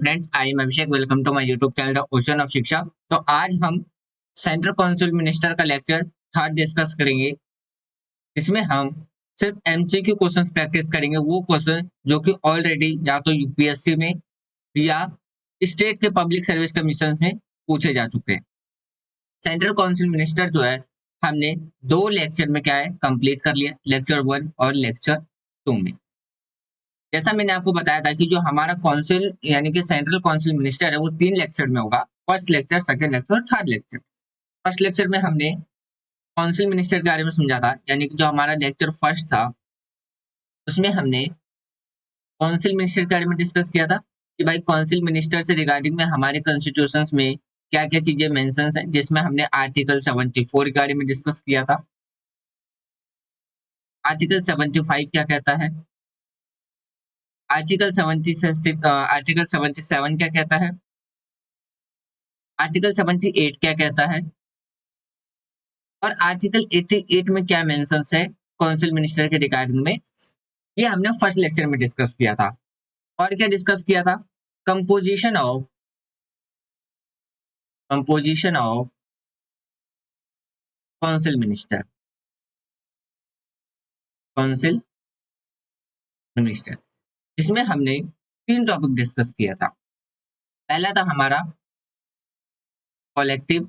Friends, I am Abhishek. Welcome to my YouTube channel the ocean of Shiksha. तो आज हम central council minister का lecture third discuss करेंगे, जिसमें हम सिर्फ एमसीक्यू क्वेश्चंस प्रैक्टिस करेंगे। वो क्वेश्चन जो कि ऑलरेडी या तो यूपीएससी में या स्टेट के पब्लिक सर्विस कमीशन में पूछे जा चुके हैं। सेंट्रल काउंसिल मिनिस्टर जो है, हमने दो लेक्चर में क्या है कंप्लीट कर लिया, लेक्चर 1 और लेक्चर 2 में। जैसा मैंने आपको बताया था कि जो हमारा काउंसिल यानी कि सेंट्रल काउंसिल मिनिस्टर है वो 3 लेक्चर में होगा। फर्स्ट लेक्चर, सेकंड लेक्चर और थर्ड लेक्चर। फर्स्ट लेक्चर में हमने काउंसिल मिनिस्टर के बारे में समझा था, यानी कि जो हमारा लेक्चर फर्स्ट था उसमें हमने काउंसिल मिनिस्टर के बारे में डिस्कस किया था कि भाई काउंसिल मिनिस्टर से रिगार्डिंग में हमारे कॉन्स्टिट्यूशंस में क्या क्या चीजें मेंशंस हैं, जिसमें हमने आर्टिकल 74 के बारे में डिस्कस किया था। आर्टिकल 75 क्या कहता है, आर्टिकल 76 आर्टिकल 77 क्या कहता है, आर्टिकल 78 क्या कहता है और आर्टिकल 88 में क्या मेंशंस है काउंसिल मिनिस्टर के रिगार्डिंग में। ये हमने फर्स्ट लेक्चर में डिस्कस किया था। और क्या डिस्कस किया था, composition of council minister, council minister, जिसमें हमने 3 टॉपिक डिस्कस किया था। पहला था हमारा कलेक्टिव,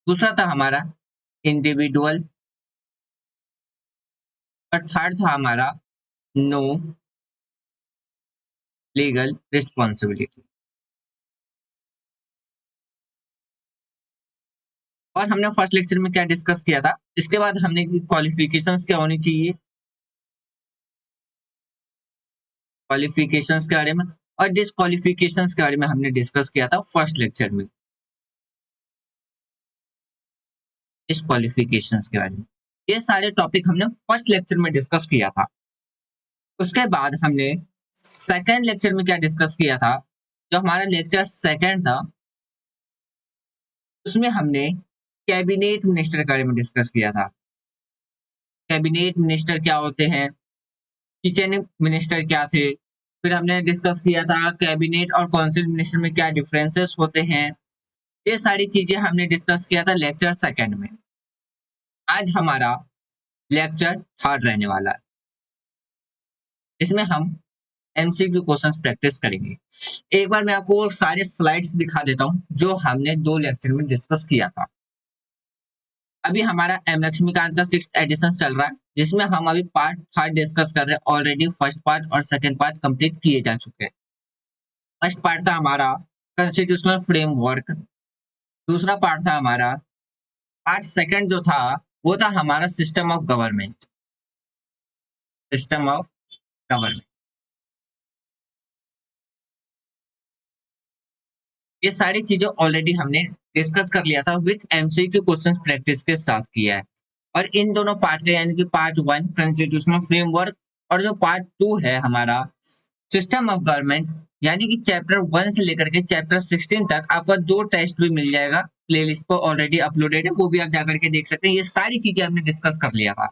दूसरा था हमारा इंडिविजुअल और थर्ड था हमारा नो लीगल रिस्पॉन्सिबिलिटी। और हमने फर्स्ट लेक्चर में क्या डिस्कस किया था, इसके बाद हमने क्वालिफिकेशंस क्या होनी चाहिए, क्वालिफिकेशंस के बारे में और डिसक्वालिफिकेशंस के बारे में हमने डिस्कस किया था फर्स्ट लेक्चर में। डिसक्वालिफिकेशंस के बारे में ये सारे टॉपिक हमने फर्स्ट लेक्चर में डिस्कस किया था। उसके बाद हमने सेकंड लेक्चर में क्या डिस्कस किया था, जो हमारा लेक्चर सेकंड था उसमें हमने कैबिनेट मिनिस्टर के बारे में डिस्कस किया था। कैबिनेट मिनिस्टर क्या होते हैं, किचन मिनिस्टर क्या थे, फिर हमने डिस्कस किया था कैबिनेट और काउंसिल मिनिस्टर में क्या डिफरेंसेस होते हैं। ये सारी चीजें हमने डिस्कस किया था लेक्चर सेकंड में। आज हमारा लेक्चर थर्ड रहने वाला है, इसमें हम एमसीक्यू क्वेश्चंस प्रैक्टिस करेंगे। एक बार मैं आपको सारे स्लाइड्स दिखा देता हूं जो हमने 2 लेक्चर में डिस्कस किया था। अभी हमारा एम लक्ष्मीकांत का 6th एडिशन चल रहा है, जिसमें हम अभी पार्ट थर्ड डिस्कस कर रहे हैं। ऑलरेडी फर्स्ट पार्ट और सेकंड पार्ट कंप्लीट किए जा चुके हैं। फर्स्ट पार्ट था हमारा कॉन्स्टिट्यूशनल फ्रेमवर्क, दूसरा पार्ट था हमारा, पार्ट सेकंड जो था वो था हमारा system of government, system of government. ये सारी चीजें ऑलरेडी हमने डिस्कस कर लिया था, विथ एमसीक्यू क्वेश्चंस प्रैक्टिस के साथ किया है। और इन दोनों पार्ट का यानी कि पार्ट 1 कॉन्स्टिट्यूशनल फ्रेमवर्क और जो पार्ट 2 है हमारा सिस्टम ऑफ गवर्नमेंट, यानी कि चैप्टर 1 से लेकर के चैप्टर 16 तक आपका 2 टेस्ट भी मिल जाएगा। प्लेलिस्ट पर ऑलरेडी अपलोडेड है, वो भी आप जाकर के देख सकते हैं। ये सारी चीजें हमने डिस्कस कर लिया था।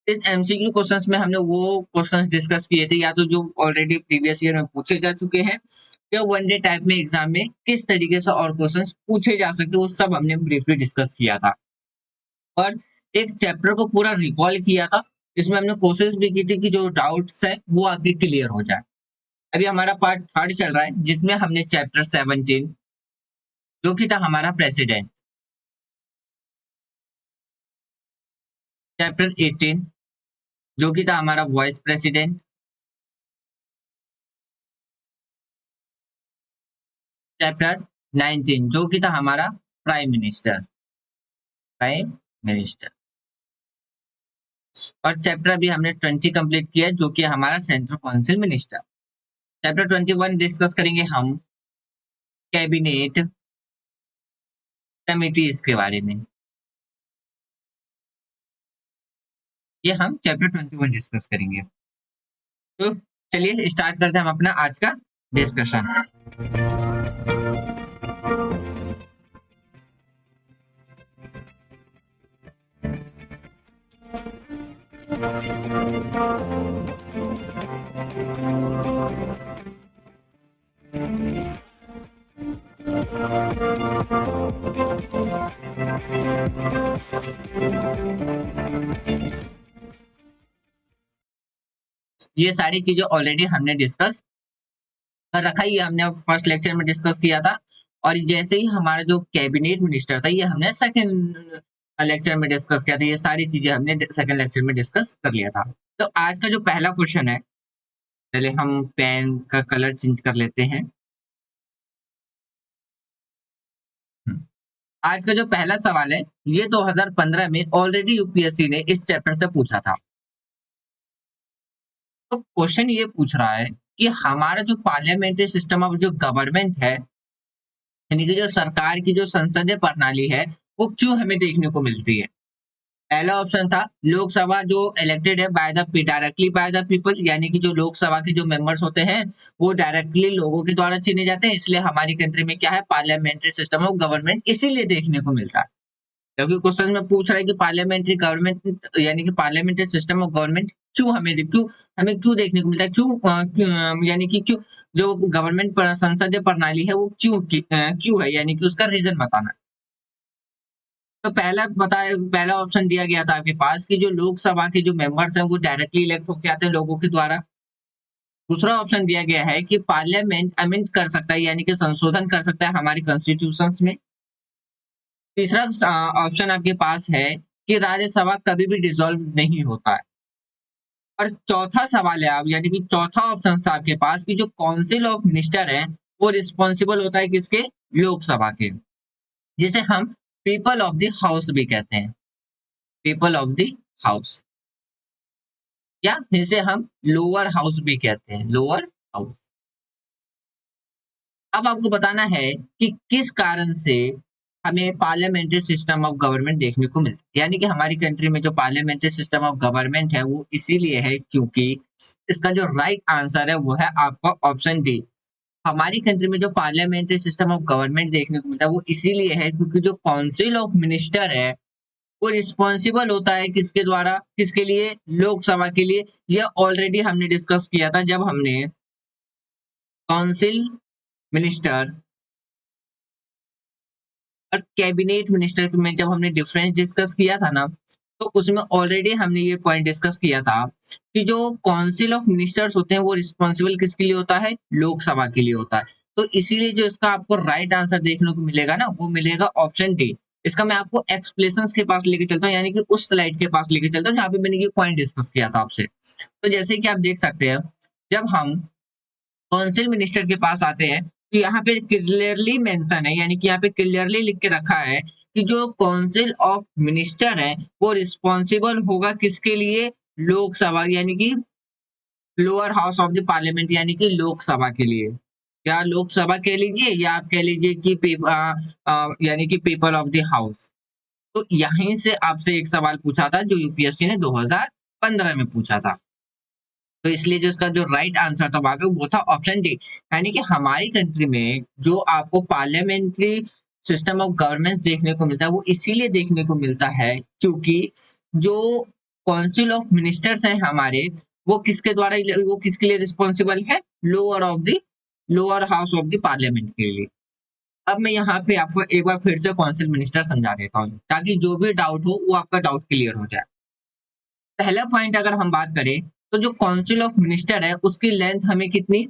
इस एमसीक्यू क्वेश्चंस में हमने वो क्वेश्चंस डिस्कस किए थे या तो जो ऑलरेडी प्रीवियस ईयर में पूछे जा चुके हैं, या वनडे टाइप में एग्जाम में किस तरीके से और क्वेश्चंस पूछे जा सकते हैं, वो सब हमने ब्रीफली डिस्कस किया था। और एक चैप्टर को पूरा रिकॉल किया था, जिसमें हमने कोशिश भी की थी कि जो डाउट्स है वो आगे क्लियर हो जाए। अभी हमारा पार्ट थर्ड चल रहा है, जिसमें हमने चैप्टर 17 जो कि था हमारा प्रेसिडेंट, चैप्टर 18 जो कि था हमारा वाइस प्रेसिडेंट, चैप्टर 19 जो कि था हमारा प्राइम मिनिस्टर, प्राइम मिनिस्टर। और चैप्टर अभी हमने 20 कंप्लीट किया जो कि हमारा central council minister. Chapter 21 discuss करेंगे हम कैबिनेट कमिटीज के बारे में। ये हम चैप्टर 21 डिस्कस करेंगे। तो चलिए स्टार्ट करते हैं हम अपना आज का डिस्कशन। ये सारी चीजें ऑलरेडी हमने डिस्कस कर रखा है, ये हमने फर्स्ट लेक्चर में डिस्कस किया था। और जैसे ही हमारा जो कैबिनेट मिनिस्टर था, ये हमने सेकंड लेक्चर में डिस्कस किया था। ये सारी चीजें हमने सेकंड लेक्चर में डिस्कस कर लिया था। तो आज का जो पहला क्वेश्चन है, पहले हम पेन का कलर चेंज कर लेते हैं। आज का जो पहला सवाल है, ये 2015 में ऑलरेडी यूपीएससी ने इस चैप्टर से पूछा था। तो क्वेश्चन ये पूछ रहा है कि हमारा जो पार्लियामेंट्री सिस्टम ऑफ जो गवर्नमेंट है, यानी कि जो सरकार की जो संसदीय प्रणाली है, वो क्यों हमें देखने को मिलती है। पहला ऑप्शन था लोकसभा जो इलेक्टेड है by the directly by the people, यानी कि जो लोकसभा के जो मेंबर्स होते हैं वो डायरेक्टली लोगों के द्वारा चुने जाते हैं, इसलिए हमारी कंट्री में क्या है, पार्लियामेंट्री सिस्टम ऑफ गवर्नमेंट इसीलिए देखने को मिलता है। क्योंकि क्वेश्चन में पूछ रहा है कि पार्लियामेंट्री गवर्नमेंट यानी कि पार्लियामेंट्री सिस्टम ऑफ गवर्नमेंट क्यों देखने को मिलता है, यानी कि क्यों जो गवर्नमेंट संसदीय प्रणाली है वो क्यों है, यानी कि उसका रीजन बताना। तो पहला ऑप्शन दिया गया था आपके पास कि जो लोकसभा के जो मेंबर्स हैं वो डायरेक्टली इलेक्ट होकर आते हैं लोगों के द्वारा। दूसरा ऑप्शन दिया गया है कि पार्लियामेंट अमेंड कर सकता है, यानी कि संशोधन कर सकता है हमारी कॉन्स्टिट्यूशंस में। तीसरा ऑप्शन आपके पास है कि राज्यसभा कभी भी डिसॉल्व नहीं होता है। और चौथा सवाल है, आप यानी कि चौथा ऑप्शन था आपके पास कि जो काउंसिल ऑफ मिनिस्टर है वो रिस्पॉन्सिबल होता है किसके, लोकसभा के, जिसे हम पीपल ऑफ द हाउस भी कहते हैं, पीपल ऑफ द हाउस, या जिसे हम लोअर हाउस भी कहते हैं, लोअर हाउस। अब आपको बताना है कि किस कारण से हमें पार्लियामेंट्री सिस्टम ऑफ गवर्नमेंट देखने को मिलता है, यानी कि हमारी कंट्री में जो पार्लियामेंट्री सिस्टम ऑफ गवर्नमेंट है वो इसीलिए है क्योंकि इसका जो राइट आंसर है वो है आपका ऑप्शन डी। हमारी कंट्री में जो पार्लियामेंट्री सिस्टम ऑफ गवर्नमेंट देखने को मिलता है वो इसीलिए है क्योंकि जो काउंसिल ऑफ मिनिस्टर है वो रिस्पॉन्सिबल होता है किसके द्वारा, किसके लिए, लोकसभा के लिए। यह ऑलरेडी हमने डिस्कस किया था जब हमने काउंसिल मिनिस्टर और कैबिनेट मिनिस्टर में जब हमने डिफरेंस डिस्कस किया था ना, तो उसमें ऑलरेडी हमने ये पॉइंट डिस्कस किया था कि जो काउंसिल ऑफ मिनिस्टर्स होते हैं वो रिस्पॉन्सिबल किसके लिए होता है, लोकसभा के लिए होता है। तो इसीलिए जो इसका आपको राइट आंसर देखने को मिलेगा ना, वो मिलेगा ऑप्शन डी। इसका मैं आपको एक्सप्लेनेशंस के पास लेके चलता हूँ, यानी कि उस स्लाइड के पास लेके चलता हूँ जहाँ पे मैंने ये पॉइंट डिस्कस किया था आपसे। तो जैसे कि आप देख सकते हैं, जब हम काउंसिल मिनिस्टर के पास आते हैं तो यहाँ पे क्लियरली मेंशन है, यानी कि यहाँ पे क्लियरली लिख के रखा है कि जो काउंसिल ऑफ मिनिस्टर है वो रिस्पॉन्सिबल होगा किसके लिए, लोकसभा, यानी कि lower house of the parliament, यानी कि लोकसभा के लिए, या लोकसभा कह लीजिए या आप कह लीजिए कि यानी कि पीपल ऑफ द हाउस। तो यहीं से आपसे एक सवाल पूछा था जो यूपीएससी ने 2015 में पूछा था। तो इसलिए जो इसका जो राइट आंसर था वहां पे वो था ऑप्शन डी। यानी कि हमारी कंट्री में जो आपको पार्लियामेंट्री सिस्टम ऑफ गवर्नेंस देखने को मिलता है वो इसीलिए देखने को मिलता है क्योंकि जो काउंसिल ऑफ मिनिस्टर्स हैं हमारे, वो किसके द्वारा वो किसके लिए रिस्पॉन्सिबल है, lower house of the parliament के लिए। अब मैं यहाँ पे आपको एक बार फिर से काउंसिल मिनिस्टर समझा देता हूँ ताकि जो भी डाउट हो वो आपका डाउट क्लियर हो जाए। पहला पॉइंट अगर हम बात करें तो जो काउंसिल ऑफ मिनिस्टर है उसकी लेंथ हमें कितनी,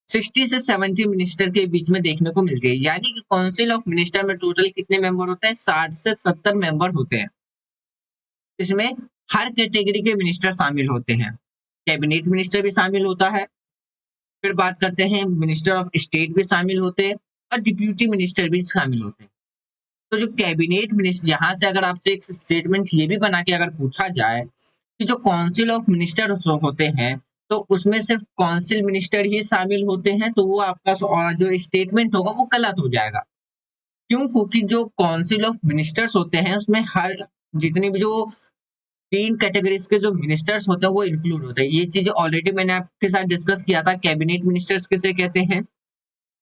60 से 70 मिनिस्टर के बीच में देखने को मिलती है। यानी कि काउंसिल ऑफ मिनिस्टर में टोटल कितने मेंबर होते हैं, 60 से 70 मेंबर होते हैं। इसमें हर कैटेगरी के मिनिस्टर शामिल होते हैं, कैबिनेट मिनिस्टर भी शामिल होता है, फिर बात करते हैं मिनिस्टर ऑफ स्टेट भी शामिल होते हैं और डिप्यूटी मिनिस्टर भी शामिल होते हैं। तो जो कैबिनेट मिनिस्टर, यहाँ से अगर आपसे एक स्टेटमेंट ये भी बना के अगर पूछा जाए कि जो काउंसिल ऑफ मिनिस्टर होते हैं तो उसमें सिर्फ काउंसिल मिनिस्टर ही शामिल होते हैं, तो वो आपका जो स्टेटमेंट होगा वो गलत हो जाएगा। क्यों, क्योंकि जो काउंसिल ऑफ मिनिस्टर्स होते हैं उसमें हर जितनी भी जो 3 कैटेगरीज के जो मिनिस्टर्स होते हैं वो इंक्लूड होते हैं। ये चीजें ऑलरेडी मैंने आपके साथ डिस्कस किया था, कैबिनेट मिनिस्टर्स किसे कहते हैं,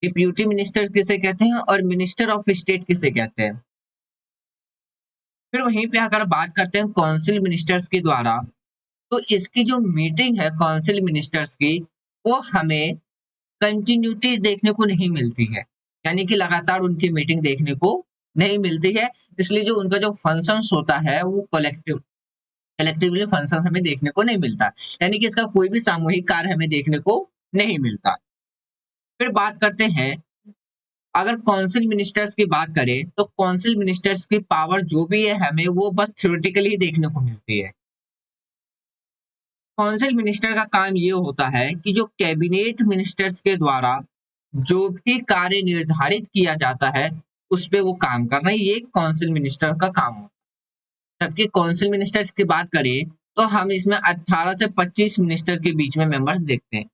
डिप्यूटी मिनिस्टर किसे कहते हैं और मिनिस्टर ऑफ स्टेट किसे कहते हैं। फिर वहीं पे अगर बात करते हैं काउंसिल मिनिस्टर्स के द्वारा, तो इसकी जो मीटिंग है काउंसिल मिनिस्टर्स की वो हमें कंटिन्यूटी देखने को नहीं मिलती है, यानी कि लगातार उनकी मीटिंग देखने को नहीं मिलती है। इसलिए जो उनका जो फंक्शंस होता है वो कलेक्टिव, कलेक्टिवली फंक्शन हमें देखने को नहीं मिलता, यानी कि इसका कोई भी सामूहिक कार्य हमें देखने को नहीं मिलता। फिर बात करते हैं, अगर काउंसिल मिनिस्टर्स की बात करें तो काउंसिल मिनिस्टर्स की पावर जो भी है हमें वो बस थ्योरेटिकली ही देखने को मिलती है। काउंसिल मिनिस्टर का काम ये होता है कि जो कैबिनेट मिनिस्टर्स के द्वारा जो भी कार्य निर्धारित किया जाता है उस पे वो काम करना, ये काउंसिल मिनिस्टर का काम होता है। जबकि काउंसिल मिनिस्टर्स की बात करें तो हम इसमें 18 से 25 मिनिस्टर के बीच में मेंबर्स देखते हैं।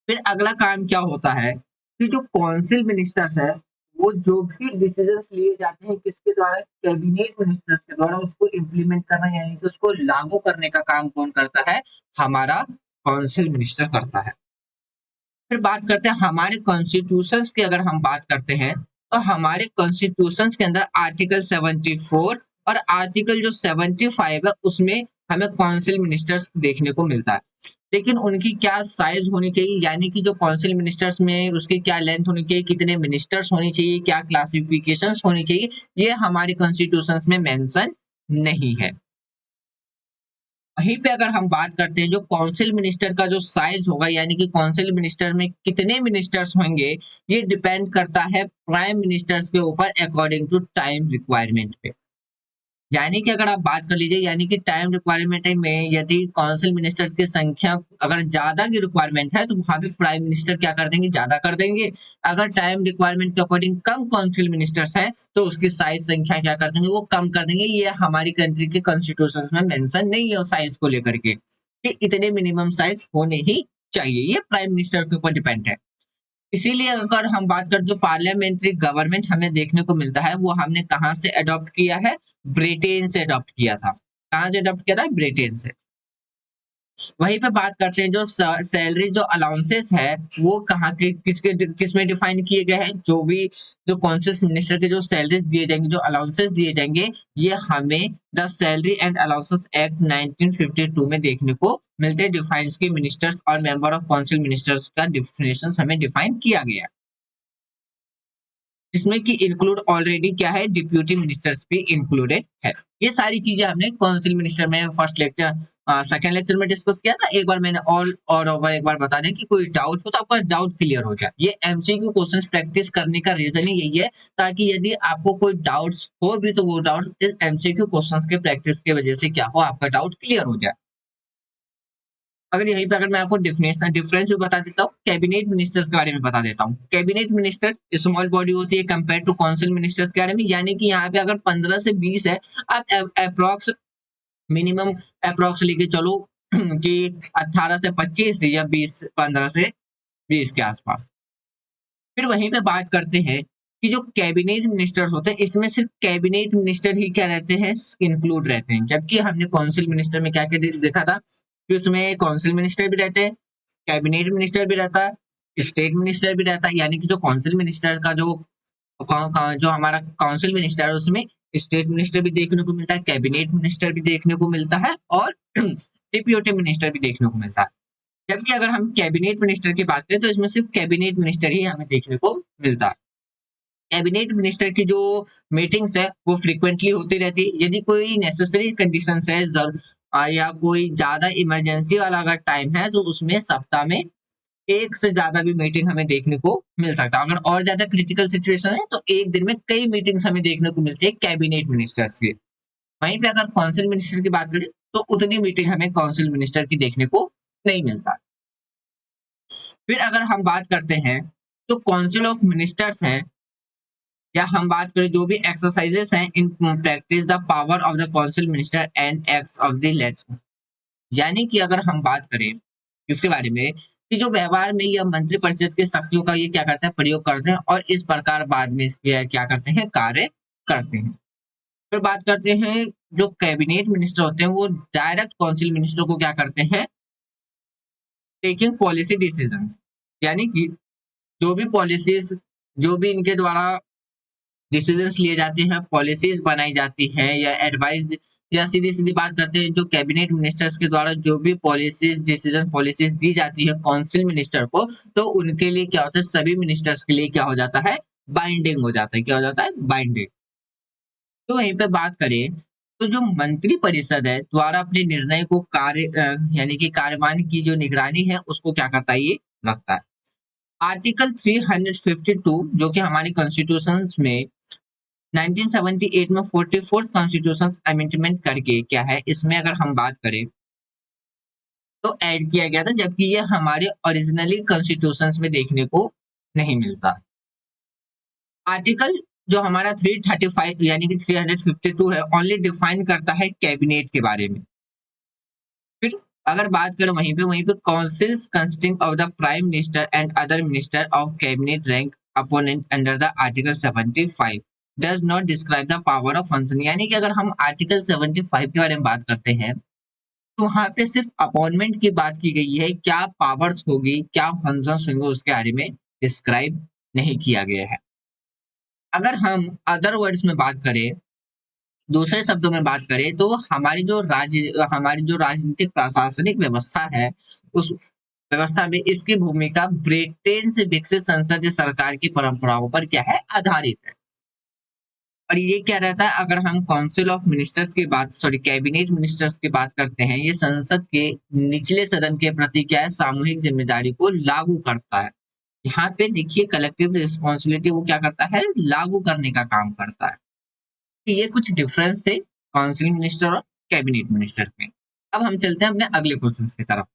फिर अगला काम क्या होता है कि जो काउंसिल मिनिस्टर्स है वो जो भी डिसीजंस लिए जाते हैं किसके द्वारा, कैबिनेट मिनिस्टर्स के द्वारा, उसको इम्प्लीमेंट करना यानी कि उसको लागू करने का काम कौन करता है, हमारा काउंसिल मिनिस्टर करता है। फिर बात करते हैं हमारे कॉन्स्टिट्यूशंस की, अगर हम बात करते हैं तो हमारे कॉन्स्टिट्यूशंस के अंदर आर्टिकल 74 और आर्टिकल जो 75 है उसमें हमें काउंसिल मिनिस्टर्स देखने को मिलता है। लेकिन उनकी क्या साइज होनी चाहिए, यानी कि जो काउंसिल मिनिस्टर्स में उसकी क्या लेंथ होनी चाहिए, कितने मिनिस्टर्स होनी चाहिए, क्या क्लासिफिकेशंस होनी चाहिए, ये हमारे कॉन्स्टिट्यूशंस में मेंशन नहीं है। वहीं पे अगर हम बात करते हैं जो काउंसिल मिनिस्टर का जो साइज होगा, यानी कि काउंसिल मिनिस्टर में कितने मिनिस्टर्स होंगे, ये डिपेंड करता है प्राइम मिनिस्टर्स के ऊपर अकॉर्डिंग टू टाइम रिक्वायरमेंट पे। यानी कि अगर आप बात कर लीजिए, यानी कि टाइम रिक्वायरमेंट में यदि काउंसिल मिनिस्टर्स की संख्या अगर ज्यादा की रिक्वायरमेंट है तो वहां पे प्राइम मिनिस्टर क्या कर देंगे, ज्यादा कर देंगे। अगर टाइम रिक्वायरमेंट के अकॉर्डिंग कम काउंसिल मिनिस्टर्स है तो उसकी साइज संख्या क्या कर देंगे, वो कम कर देंगे। ये हमारी कंट्री के कॉन्स्टिट्यूशन में मेंशन नहीं है साइज को लेकर के कि इतने मिनिमम साइज होने ही चाहिए, ये प्राइम मिनिस्टर के ऊपर डिपेंड है। इसीलिए अगर हम बात करें जो पार्लियामेंट्री गवर्नमेंट हमें देखने को मिलता है वो हमने कहाँ से अडॉप्ट किया है, ब्रिटेन से अडॉप्ट किया था। कहाँ से अडॉप्ट किया था, ब्रिटेन से। वहीं पे बात करते हैं जो सैलरी जो अलाउंसेस है वो कहाँ के किस में डिफाइन किए गए हैं, जो भी जो कॉन्शियस मिनिस्टर के जो सैलरीज दिए जाएंगे, जो अलाउंसेस दिए जाएंगे, ये हमें the salary and allowances act 1952 में देखने को मिलते हैं। डिफाइंस की मिनिस्टर्स और मेंबर ऑफ काउंसिल मिनिस्टर्स का डिफिनेशन हमें डिफाइन किया गया है, जिसमें कि इंक्लूड ऑलरेडी क्या है, डिप्यूटी मिनिस्टर्स भी इंक्लूडेड है। ये सारी चीजें हमने काउंसिल मिनिस्टर में फर्स्ट लेक्चर सेकंड लेक्चर में डिस्कस किया था। एक बार मैंने ऑल और ओवर एक बार बता दें कि कोई डाउट हो तो आपका डाउट क्लियर हो जाए। ये एमसीक्यू क्वेश्चंस प्रैक्टिस करने का रीजन ही यही है, ताकि यदि आपको कोई डाउट्स हो भी तो वो डाउट्स इस एमसीक्यू क्वेश्चंस के प्रैक्टिस की वजह से क्या हो, आपका डाउट क्लियर हो जाए। अगर यहीं पे अगर मैं आपको डिफिनेशन डिफरेंस भी बता देता हूँ, कैबिनेट मिनिस्टर्स के बारे में बता देता हूँ। कैबिनेट मिनिस्टर स्मॉल बॉडी होती है कंपेयर टू काउंसिल मिनिस्टर्स के बारे में, यानी कि यहाँ पे अगर 15 से 20 है, आप अप्रोक्स मिनिमम अप्रोक्स लेके चलो कि 18 से 25 या 15 से 20 के आसपास। फिर वहीं पे बात करते हैं कि जो कैबिनेट मिनिस्टर होते हैं इसमें सिर्फ कैबिनेट मिनिस्टर ही क्या रहते हैं, इंक्लूड रहते हैं। जबकि हमने काउंसिल मिनिस्टर में क्या क्या देखा था कि उसमें काउंसिल मिनिस्टर भी रहते हैं, कैबिनेट मिनिस्टर भी रहता है, स्टेट मिनिस्टर भी रहता है। यानी कि जो काउंसिल मिनिस्टर का जो हमारा काउंसिल मिनिस्टर है उसमें स्टेट मिनिस्टर भी देखने को मिलता है, कैबिनेट मिनिस्टर भी देखने को मिलता है और डिप्यूटी मिनिस्टर भी देखने को मिलता है। जबकि अगर हम कैबिनेट मिनिस्टर की बात करें तो इसमें सिर्फ कैबिनेट मिनिस्टर ही हमें देखने को मिलता है। कैबिनेट मिनिस्टर की जो मीटिंग्स है वो फ्रीक्वेंटली होती रहती है। यदि कोई नेसेसरी कंडीशंस है या कोई ज्यादा इमरजेंसी वाला अगर टाइम है तो उसमें सप्ताह में एक से ज्यादा भी मीटिंग हमें देखने को मिल सकता है। अगर और ज्यादा क्रिटिकल सिचुएशन है तो एक दिन में कई मीटिंग्स हमें देखने को मिलती है कैबिनेट मिनिस्टर्स की। वहीं पे अगर काउंसिल मिनिस्टर की बात करें तो उतनी मीटिंग हमें काउंसिल मिनिस्टर की देखने को नहीं मिलता। फिर अगर हम बात करते हैं तो काउंसिल ऑफ मिनिस्टर्स हैं, या हम बात करें जो भी एक्सरसाइजेस हैं in practice the power of the council minister and acts of the let's, यानी कि अगर हम बात करें इसके बारे में कि जो व्यवहार में यह मंत्री परिषद की शक्तियों का ये क्या करते हैं, प्रयोग करते हैं और इस प्रकार बाद में इसके क्या करते हैं, कार्य करते हैं। फिर बात करते हैं जो कैबिनेट मिनिस्टर होते हैं वो डायरेक्ट काउंसिल मिनिस्टर को क्या करते हैं, टेकिंग पॉलिसी डिसीजन, यानी कि जो भी पॉलिसीज जो भी इनके द्वारा डिसीजंस लिए जाते हैं, पॉलिसीज बनाई जाती हैं या एडवाइस, या सीधी सीधी बात करते हैं जो कैबिनेट मिनिस्टर्स के द्वारा जो भी पॉलिसीज डिसीजन पॉलिसीज दी जाती है काउंसिल मिनिस्टर को, तो उनके लिए क्या होता है, सभी मिनिस्टर्स के लिए क्या हो जाता है, बाइंडिंग हो जाता है। क्या हो जाता है, बाइंडिंग। तो वहीं पे बात करें तो जो मंत्री परिषद है द्वारा अपने निर्णय को यानी कि कार्यवाही की जो निगरानी है उसको क्या करता है, ये रखता है। आर्टिकल 352 जो कि हमारी कॉन्स्टिट्यूशन में 1978 में 44th कॉन्स्टिट्यूशन अमेंडमेंट करके क्या है, इसमें अगर हम बात करें तो ऐड किया गया था, जबकि ये हमारे ओरिजिनली कॉन्स्टिट्यूशंस में देखने को नहीं मिलता। आर्टिकल जो हमारा 335 यानी कि 352 है, ओनली डिफाइन करता है कैबिनेट के बारे में। फिर अगर बात करें वहीं पे councils consisting of the prime minister and other minister of cabinet rank opponent under the article 75 does not describe the power of function. यानी कि अगर हम आर्टिकल 75 के बारे में बात करते हैं तो वहां पे सिर्फ अपॉइंटमेंट की बात की गई है, क्या पावर्स होगी, क्या फंक्शंस होंगे, उसके बारे में डिस्क्राइब नहीं किया गया है। अगर हम अदर वर्ड्स में बात करें, दूसरे शब्दों में बात करें, तो हमारी जो राजनीतिक प्रशासनिक व्यवस्था है, उस व्यवस्था में इसकी भूमिका ब्रिटेन से विकसित संसदीय सरकार की परंपराओं पर क्या है, आधारित है। और ये क्या रहता है, अगर हम काउंसिल ऑफ मिनिस्टर्स की बात कैबिनेट मिनिस्टर्स की बात करते हैं, ये संसद के निचले सदन के प्रति क्या है, सामूहिक जिम्मेदारी को लागू करता है। यहाँ पे देखिए कलेक्टिव रिस्पॉन्सिबिलिटी वो क्या करता है, लागू करने का काम करता है। तो ये कुछ डिफरेंस थे काउंसिल मिनिस्टर और कैबिनेट मिनिस्टर में। अब हम चलते हैं अपने अगले क्वेश्चन की तरफ।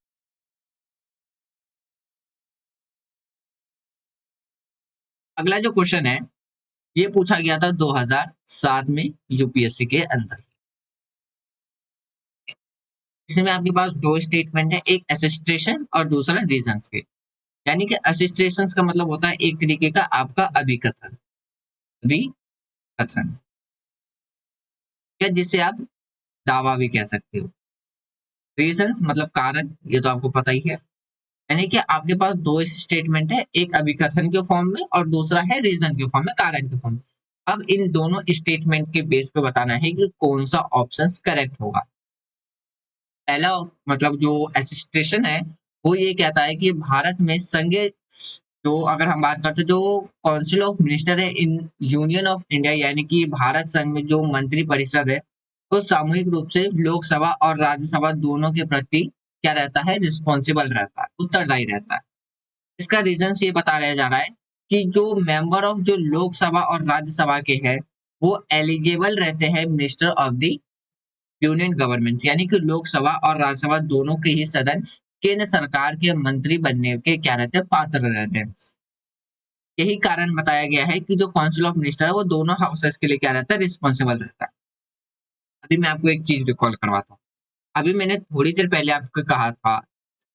अगला जो क्वेश्चन है ये पूछा गया था 2007 में यूपीएससी के अंदर। इसमें आपके पास दो स्टेटमेंट है, एक एसिस्ट्रेशन और दूसरा रीजंस के। यानी कि असिस्ट्रेशन का मतलब होता है एक तरीके का आपका अभिकथन, अभिकथन या जिसे आप दावा भी कह सकते हो। रीजंस मतलब कारण, ये तो आपको पता ही है। यानी कि आपके पास दो स्टेटमेंट है, एक अभिकथन के फॉर्म में और दूसरा है रीजन के फॉर्म में, कारण के फॉर्म में। अब इन दोनों स्टेटमेंट के बेस पे बताना है कि कौन सा ऑप्शन करेक्ट होगा। पहला मतलब जो एसिस्ट्रेशन है वो ये कहता है कि भारत में संघीय, जो अगर हम बात करते हैं जो काउंसिल ऑफ मिनिस्टर है इन यूनियन ऑफ इंडिया, यानी कि भारत संघ में जो मंत्री परिषद है वो सामूहिक रूप से लोकसभा और राज्यसभा दोनों के प्रति क्या रहता है, रिस्पॉन्सिबल रहता है, उत्तरदायी रहता है। इसका रीजन ये बताया जा रहा है कि जो मेंबर ऑफ जो लोकसभा और राज्यसभा के हैं वो एलिजिबल रहते हैं minister of the union government, यानी कि लोकसभा और राज्यसभा दोनों के ही सदन केंद्र सरकार के मंत्री बनने के क्या रहते हैं, पात्र रहते हैं। यही कारण बताया गया है कि जो काउंसिल ऑफ मिनिस्टर है वो दोनों हाउसेस के लिए क्या रहता है, रिस्पॉन्सिबल रहता है। अभी मैं आपको एक चीज रिकॉल करवाता हूँ। अभी मैंने थोड़ी देर पहले आपको कहा था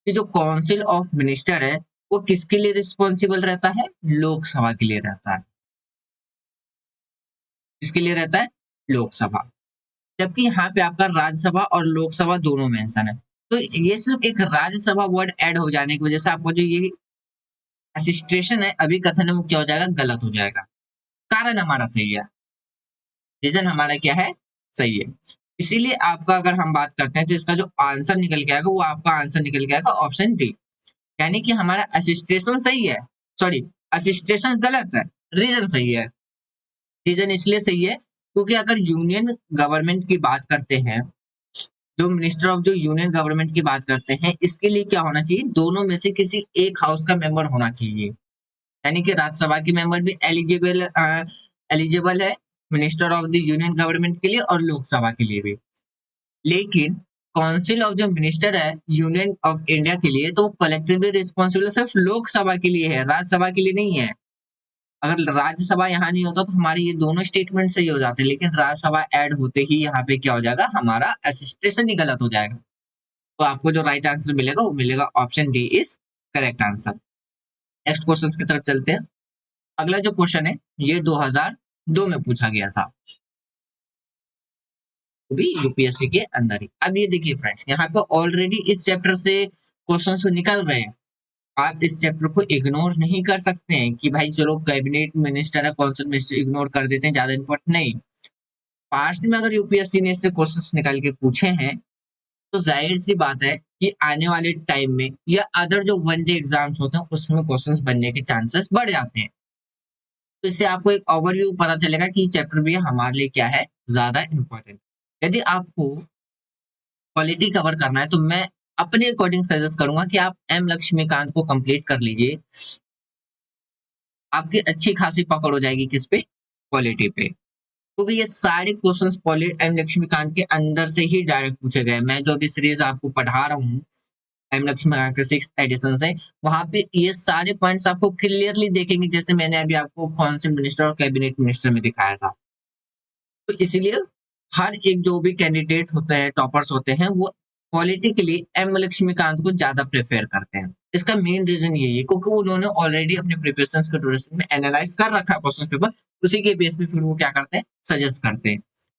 कि जो काउंसिल ऑफ मिनिस्टर है वो किसके लिए रिस्पॉन्सिबल रहता है, लोकसभा के लिए रहता है। किसके लिए रहता है, लोकसभा। जबकि यहाँ पे आपका राज्यसभा और लोकसभा दोनों मेंशन है। तो ये सिर्फ एक राज्यसभा वर्ड ऐड हो जाने की वजह से आपको जो ये असिस्ट्रेशन है अभी कथन है वो क्या हो जाएगा, गलत हो जाएगा। कारण हमारा सही है, रीजन हमारा क्या है, सही है। इसीलिए आपका अगर हम बात करते हैं तो इसका जो आंसर निकल के आएगा वो आपका आंसर निकल के आएगा ऑप्शन डी। यानी कि हमारा असिस्ट्रेशन सही है, सॉरी असिस्ट्रेशन गलत है, रीजन सही है। रीजन इसलिए सही है क्योंकि अगर यूनियन गवर्नमेंट की बात करते हैं, जो मिनिस्टर ऑफ जो यूनियन गवर्नमेंट की बात करते हैं, इसके लिए क्या होना चाहिए, दोनों में से किसी एक हाउस का मेंबर होना चाहिए। यानी कि राज्यसभा की मेंबर भी एलिजिबल है minister of the union government के लिए और लोकसभा के लिए भी। लेकिन काउंसिल ऑफ जो मिनिस्टर है यूनियन ऑफ इंडिया के लिए तो कलेक्टिवली रिस्पॉन्सिबल सिर्फ लोकसभा के लिए है, राज्यसभा के लिए नहीं है। अगर राज्यसभा यहाँ नहीं होता तो हमारे ये दोनों स्टेटमेंट सही हो जाते, लेकिन राज्यसभा ऐड होते ही यहाँ पे क्या हो जाएगा, हमारा असिस्ट्रेशन ही गलत हो जाएगा। तो आपको जो राइट आंसर मिलेगा वो मिलेगा option D is correct answer. Next question की तरफ चलते हैं। अगला जो क्वेश्चन है ये 2002 में पूछा गया था, वो भी यूपीएससी के अंदर ही। अब ये देखिए फ्रेंड्स, यहाँ पे ऑलरेडी इस चैप्टर से क्वेश्चन निकल रहे हैं। आप इस चैप्टर को इग्नोर नहीं कर सकते हैं कि भाई चलो कैबिनेट मिनिस्टर है, कौन सा मिनिस्टर इग्नोर कर देते हैं, ज्यादा इंपॉर्टेंट नहीं। पास्ट में अगर यूपीएससी ने इससे क्वेश्चंस निकाल के पूछे हैं तो जाहिर सी बात है कि आने वाले टाइम में या अदर जो वन डे एग्जाम्स होते हैं उसमें क्वेश्चंस बनने के चांसेस बढ़ जाते हैं। तो इससे आपको एक ओवरव्यू पता चलेगा कि चैप्टर भी हमारे लिए क्या है, ज्यादा इंपॉर्टेंट। यदि आपको पॉलिटी कवर करना है तो मैं अपने अकॉर्डिंग सजेस्ट करूंगा कि आप एम लक्ष्मीकांत को कंप्लीट कर लीजिए। आपकी अच्छी खासी पकड़ हो जाएगी किस पे, पॉलिटी पे, क्योंकि ये सारे क्वेश्चंस एम लक्ष्मीकांत के अंदर से ही डायरेक्ट पूछे गए। मैं जो अभी सीरीज आपको पढ़ा रहा हूँ एम लक्ष्मीकांत के 6th एडिशन से, वहां पे ये सारे पॉइंट्स आपको क्लियरली देखेंगे, जैसे मैंने अभी आपको कौन से मिनिस्टर और कैबिनेट मिनिस्टर में दिखाया था। तो इसीलिए हर एक जो भी कैंडिडेट होते हैं, टॉपर्स होते हैं, वो पॉलिटी के लिए एम लक्ष्मीकांत को ज्यादा प्रेफर करते हैं। इसका मेन रीजन यही है क्योंकि उन्होंने ऑलरेडी अपने प्रिपरेशन के ड्यूरेशन में एनालाइज कर रखा है क्वेश्चन पेपर, उसी के बेस पे फिर वो क्या करते हैं, सजेस्ट करते हैं।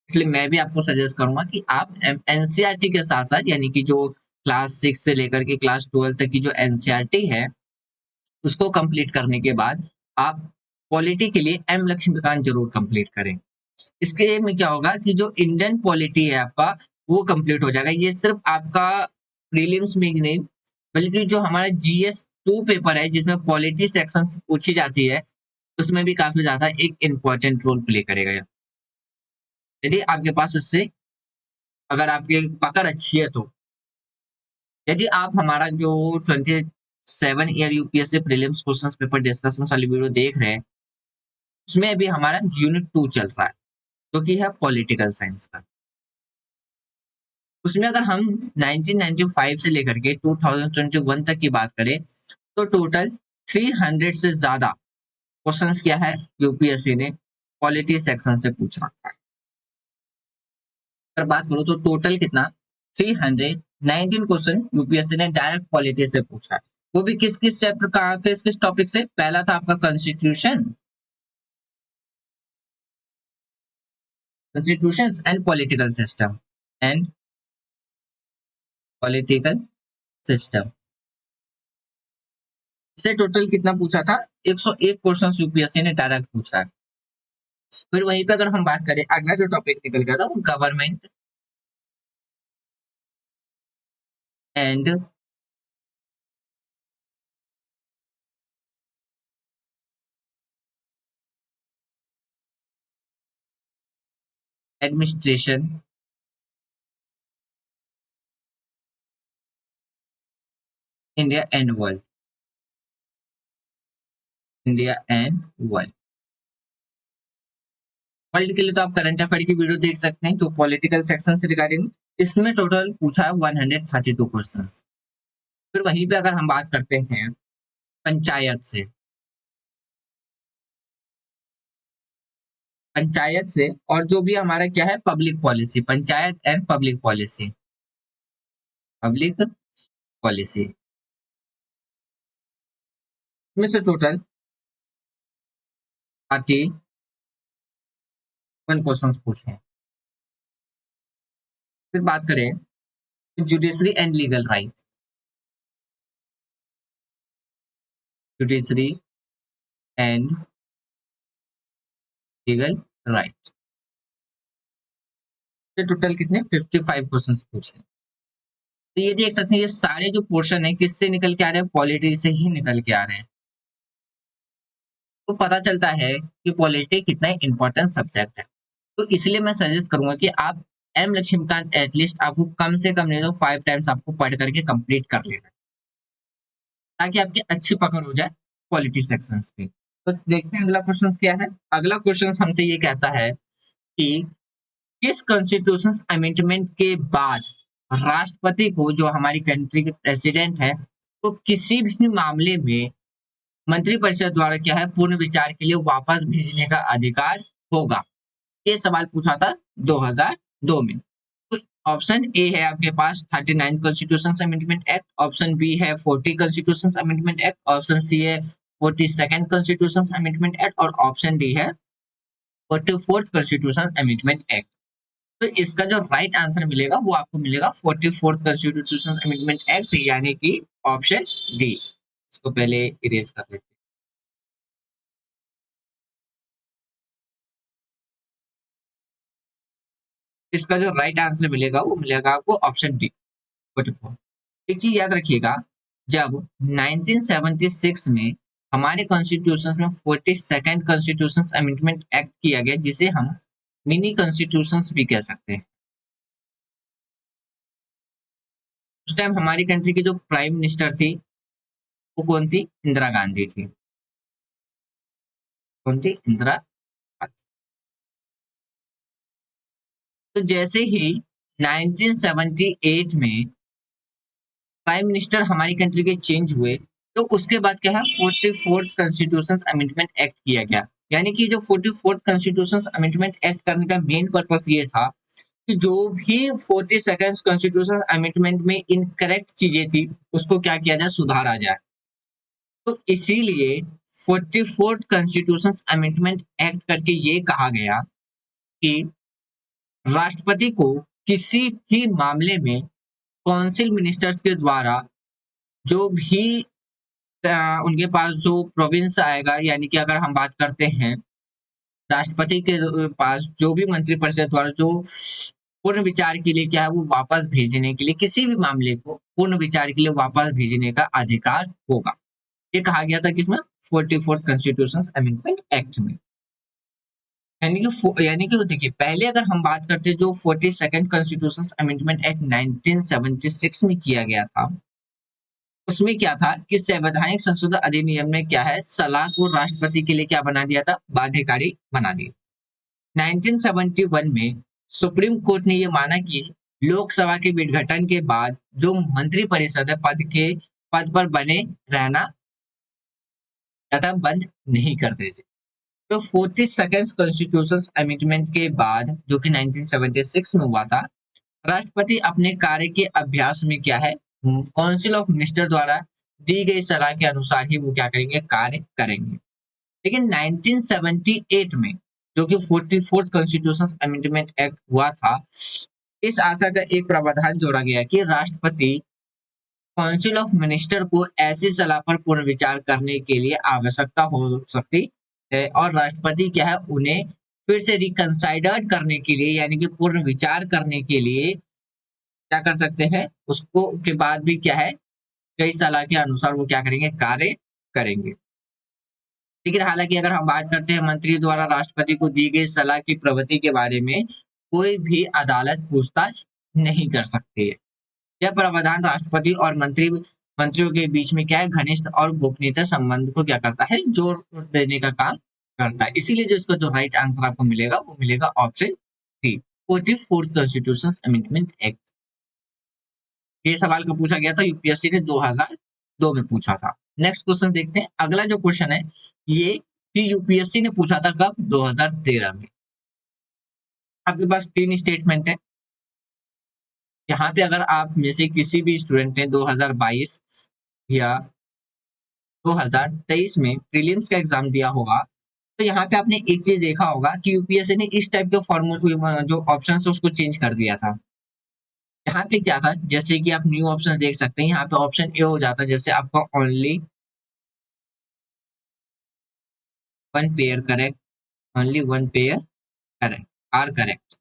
इसलिए मैं भी आपको सजेस्ट करूंगा कि आप एनसीईआरटी के साथ साथ, यानी कि जो क्लास 6 से लेकर के क्लास 12 तक की जो एनसीईआरटी है, उसको कंप्लीट करने के बाद आप पॉलिटी के लिए एम लक्ष्मीकांत जरूर कंप्लीट करें। इसके में क्या होगा कि जो इंडियन पॉलिटी है आपका, वो कंप्लीट हो जाएगा। ये सिर्फ आपका प्रीलिम्स में ही नहीं, बल्कि जो हमारा GS2 पेपर है जिसमें पॉलिटी सेक्शन पूछी जाती है, उसमें भी काफी ज्यादा एक इम्पोर्टेंट रोल प्ले करेगा। यदि आपके पास इससे, अगर आपकी पकड़ अच्छी है तो, यदि आप हमारा जो 27 year UPSC prelims question paper discussion वाली वीडियो देख रहे हैं, उसमें अभी हमारा यूनिट 2 चल रहा है, जो कि है पॉलिटिकल साइंस का। उसमें अगर हम 1995 से लेकर के 2021 तक की बात करें, तो टोटल 300 से ज्यादा क्वेश्चंस क्या है, यूपीएससी ने पॉलिटी सेक्शन से पूछ रखा है। अगर बात करूं तो टोटल कितना, 319 क्वेश्चन यूपीएससी ने डायरेक्ट पॉलिटी से पूछा है। वो भी किस किस चैप्टर का, किस किस टॉपिक से। पहला था आपका constitution, constitution and political system, and political system से टोटल कितना पूछा था, 101 क्वेश्चन यूपीएससी ने डायरेक्ट पूछा है। फिर वहीं पे अगर हम बात करें, अगला जो टॉपिक निकल गया था वो government and administration India and world, India and world. World के लिए तो आप करंट अफेयर की वीडियो देख सकते हैं, जो पॉलिटिकल सेक्शन से रिगार्डिंग, इसमें टोटल पूछा है 132 क्वेश्चन। फिर वहीं पे अगर हम बात करते हैं पंचायत से, पंचायत से और जो भी हमारा क्या है, public policy, panchayat and public policy, public policy में से टोटल 31 क्वेश्चन पूछे हैं। फिर बात करें judiciary and legal right, judiciary and legal right से टोटल कितने, 55 क्वेश्चन पूछे। तो ये देख सकते हैं, ये सारे जो पोर्शन है किससे निकल के आ रहे हैं, पॉलिटी से ही निकल के आ रहे हैं। तो पता चलता है कि पॉलिटी कितना इंपॉर्टेंट सब्जेक्ट है। तो इसलिए मैं सजेस्ट करूंगा कि आप एम लक्ष्मीकांत एटलीस्ट आपको कम से कम नहीं तो 5 टाइम्स आपको पढ़ करके कंप्लीट कर लेना, ताकि आपकी अच्छी पकड़ हो जाए पॉलिटी सेक्शन पे। तो देखते हैं अगला क्वेश्चन क्या है। अगला क्वेश्चन हमसे ये कहता है कि किस कॉन्स्टिट्यूशन अमेंडमेंट के बाद राष्ट्रपति को, जो हमारी कंट्री के प्रेसिडेंट है, तो किसी भी मामले में मंत्रिपरिषद द्वारा क्या है, पूर्ण विचार के लिए वापस भेजने का अधिकार होगा। ये सवाल पूछा था 2002 में। तो ऑप्शन ए है आपके पास 39 constitution amendment act, option B है 40 constitution amendment act, option C है 42nd कॉन्स्टिट्यूशन अमेंडमेंट एक्ट, और ऑप्शन डी है 44th कॉन्स्टिट्यूशन अमेंडमेंट एक्ट। तो इसका जो राइट आंसर मिलेगा वो आपको मिलेगा 44th कॉन्स्टिट्यूशन अमेंडमेंट एक्ट, यानी कि ऑप्शन डी। इसको पहले इरेज कर लेते हैं। इसका जो राइट आंसर मिलेगा वो मिलेगा आपको ऑप्शन डी, 44। एक चीज याद रखिएगा, जब 1976 में हमारे कॉन्स्टिट्यूशन में 42nd कॉन्स्टिट्यूशन अमेंडमेंट एक्ट किया गया, जिसे हम मिनी कॉन्स्टिट्यूशन भी कह सकते हैं, उस टाइम हमारी कंट्री की जो प्राइम मिनिस्टर थी वो कौन थी? इंदिरा गांधी थी। कौन थी? इंदिरा गांधी। तो जैसे ही 1978 में प्राइम मिनिस्टर हमारी कंट्री के चेंज हुए, तो उसके बाद क्या है, 44th कॉन्स्टिट्यूशन अमेंडमेंट एक्ट किया गया। यानी कि जो 44th कॉन्स्टिट्यूशन अमेंडमेंट एक्ट करने का मेन पर्पस ये था कि जो भी 42nd कॉन्स्टिट्यूशन अमेंडमेंट में इनकरेक्ट चीजें थी उसको क्या किया जाए, सुधारा जाए। तो इसीलिए 44th कॉन्स्टिट्यूशन अमेंडमेंट एक्ट करके ये कहा गया कि राष्ट्रपति को किसी भी मामले में काउंसिल मिनिस्टर्स के द्वारा जो भी उनके पास जो प्रोविंस आएगा, यानी कि अगर हम बात करते हैं राष्ट्रपति के पास जो भी मंत्रिपरिषद द्वारा जो पूर्ण विचार के लिए क्या है वो वापस भेजने के लिए, किसी भी मामले को पूर्ण विचार के लिए वापस भेजने का अधिकार होगा। ये कहा गया था किसमें? 44th कॉन्स्टिट्यूशन अमेंडमेंट एक्ट में। यानी कि देखिए, पहले अगर हम बात करते हैं जो 42nd कॉन्स्टिट्यूशन अमेंडमेंट एक्ट 1976 में किया गया था, उसमें क्या था कि संवैधानिक संशोधन अधिनियम में क्या है, सलाह को राष्ट्रपति के लिए क्या बना दिया था, बाध्यकारी बना दिया। 1971 में सुप्रीम कोर्ट ने यह माना कि लोकसभा के विघटन के बाद जो मंत्रिपरिषद पद पर बने रहना तथा बंद नहीं करते थे। तो 42nd कॉन्स्टिट्यूशन अमेंडमेंट के बाद जो कि 1976 में हुआ था, राष्ट्रपति अपने कार्य के अभ्यास में क्या है, काउंसिल ऑफ मिनिस्टर द्वारा दी गई सलाह के अनुसार ही वो क्या करेंगे, कार्य करेंगे। लेकिन 1978 में जो कि 44th कॉन्स्टिट्यूशन अमेंडमेंट एक्ट हुआ था, इस आशा का एक प्रावधान जोड़ा गया कि राष्ट्रपति काउंसिल ऑफ मिनिस्टर को ऐसी सलाह पर पुनर्विचार करने के लिए आवश्यकता हो सकती है, और राष्ट्रपति क्या है, उन्हें फिर से रिकंसाइडर्ड करने के लिए यानी कि पूर्ण विचार करने के लिए क्या कर सकते हैं, उसको के बाद भी क्या है, कई सलाह के अनुसार वो क्या करेंगे, कार्य करेंगे। लेकिन हालांकि अगर हम बात करते हैं मंत्री द्वारा राष्ट्रपति को दी गई सलाह की प्रवृत्ति के बारे में, कोई भी अदालत पूछताछ नहीं कर सकती है। यह प्रावधान राष्ट्रपति और मंत्रियों के बीच में क्या है, घनिष्ठ और गोपनीयता संबंध को क्या करता है, जोर देने का काम करता है। इसीलिए जो इसका जो राइट आंसर आपको मिलेगा वो मिलेगा option C, 44th constitution amendment act. ये सवाल कब पूछा गया था? यूपीएससी ने 2002 में पूछा था। नेक्स्ट क्वेश्चन देखते हैं। अगला जो क्वेश्चन है ये भी यूपीएससी ने पूछा था कब? 2013 में। आपके पास 3 स्टेटमेंट है। यहाँ पे अगर आप में से किसी भी स्टूडेंट ने 2022 या 2023 में प्रीलिम्स का एग्जाम दिया होगा, तो यहाँ पे आपने एक चीज देखा होगा कि यूपीएससी ने इस टाइप के फॉर्मूला जो ऑप्शन है उसको चेंज कर दिया था। यहाँ पे क्या था, जैसे कि आप न्यू ऑप्शन देख सकते हैं, यहाँ पे ऑप्शन ए हो जाता है जैसे आपका only one pair correct, only one pair correct are correct.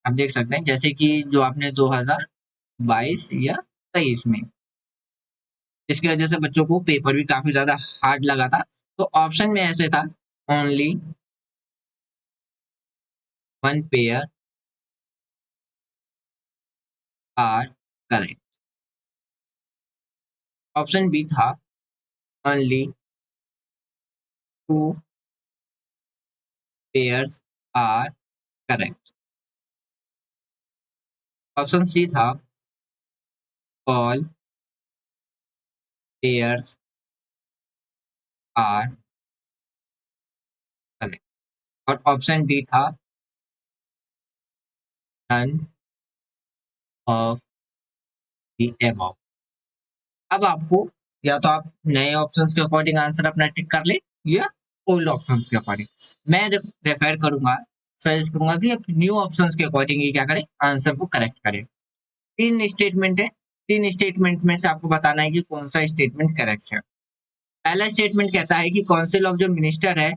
आप देख सकते हैं जैसे कि जो आपने 2022 या 23 में, इसकी वजह से बच्चों को पेपर भी काफी ज्यादा हार्ड लगा था। तो ऑप्शन में ऐसे था, only one pair are correct. Option B था, only two pairs are correct. Option C था, ऑल पेयर्स आर करेक्ट। और ऑप्शन डी था, नन ऑफ द एबव। अब आपको या तो आप नए ऑप्शंस के अकॉर्डिंग आंसर अपना टिक कर ले, या ओल्ड ऑप्शंस के अकॉर्डिंग। मैं रेफर करूंगा, सजेस्ट करूंगा कि आप न्यू ऑप्शंस के अकॉर्डिंग ही क्या करें, आंसर को करेक्ट करें। 3 स्टेटमेंट है, 3 स्टेटमेंट में से आपको बताना है कि कौन सा स्टेटमेंट करेक्ट है। पहला स्टेटमेंट कहता है कि काउंसिल ऑफ जो मिनिस्टर है,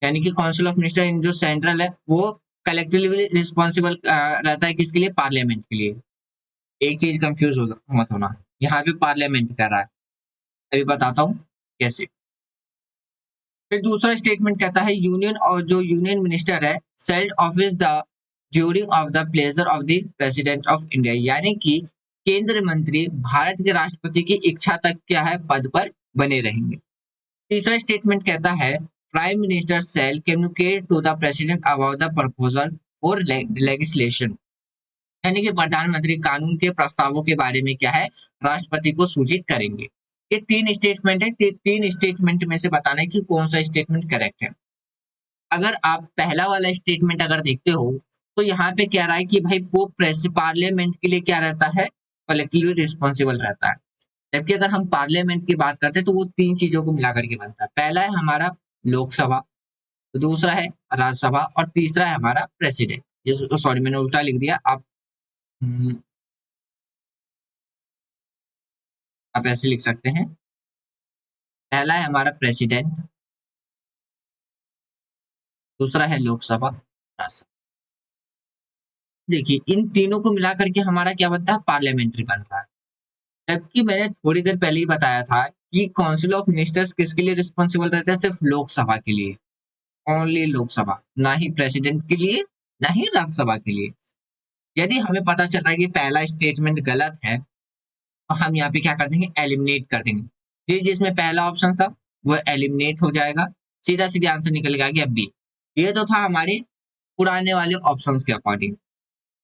यानी कि काउंसिल ऑफ मिनिस्टर इन जो सेंट्रल है, वो कलेक्टिवली रिस्पॉन्सिबल रहता है किसके लिए, पार्लियामेंट के लिए। एक चीज कंफ्यूज हो मत होना, यहाँ पे पार्लियामेंट कर रहा है, अभी बताता हूँ कैसे। फिर दूसरा स्टेटमेंट कहता है यूनियन और जो यूनियन मिनिस्टर है sailed office the during of the pleasure of the president of India, यानी कि केंद्र मंत्री भारत के राष्ट्रपति की इच्छा तक क्या है पद पर बने रहेंगे। तीसरा स्टेटमेंट कहता है prime minister shall communicate to the president about the proposal for legislation, यानी कि प्रधानमंत्री कानून के प्रस्तावों के बारे में क्या है राष्ट्रपति को सूचित करेंगे। ये तीन स्टेटमेंट है, तीन स्टेटमेंट में से बताना है कि कौन सा स्टेटमेंट करेक्ट है। अगर आप पहला वाला स्टेटमेंट अगर देखते हो तो यहाँ पे कह रहा है कि भाई वो पार्लियामेंट के लिए क्या रहता है, कलेक्टिवली रिस्पॉन्सिबल रहता है। जबकि अगर हम पार्लियामेंट की बात करते हैं तो वो तीन चीजों को मिलाकर के बनता है। पहला है हमारा लोकसभा, दूसरा है राज्यसभा और तीसरा है हमारा प्रेसिडेंट। सॉरी मैंने उल्टा लिख दिया, आप ऐसे लिख सकते हैं। पहला है हमारा प्रेसिडेंट, दूसरा है लोकसभा, राज्यसभा। देखिए इन तीनों को मिलाकर के हमारा क्या बनता है, पार्लियामेंट्री बन रहा है। जबकि मैंने थोड़ी देर पहले ही बताया था कि काउंसिल ऑफ मिनिस्टर्स किसके लिए रिस्पॉन्सिबल रहता है, सिर्फ लोकसभा के लिए, ओनली लोकसभा, ना ही प्रेसिडेंट के लिए ना ही राज्यसभा के लिए। यदि हमें पता चल रहा है कि पहला स्टेटमेंट गलत है तो हम यहाँ पे क्या कर देंगे, एलिमिनेट कर देंगे। जिसमें पहला ऑप्शन था वो एलिमिनेट हो जाएगा, सीधा सीधा आंसर निकल गया बी। ये तो था हमारे पुराने वाले ऑप्शंस के अकॉर्डिंग,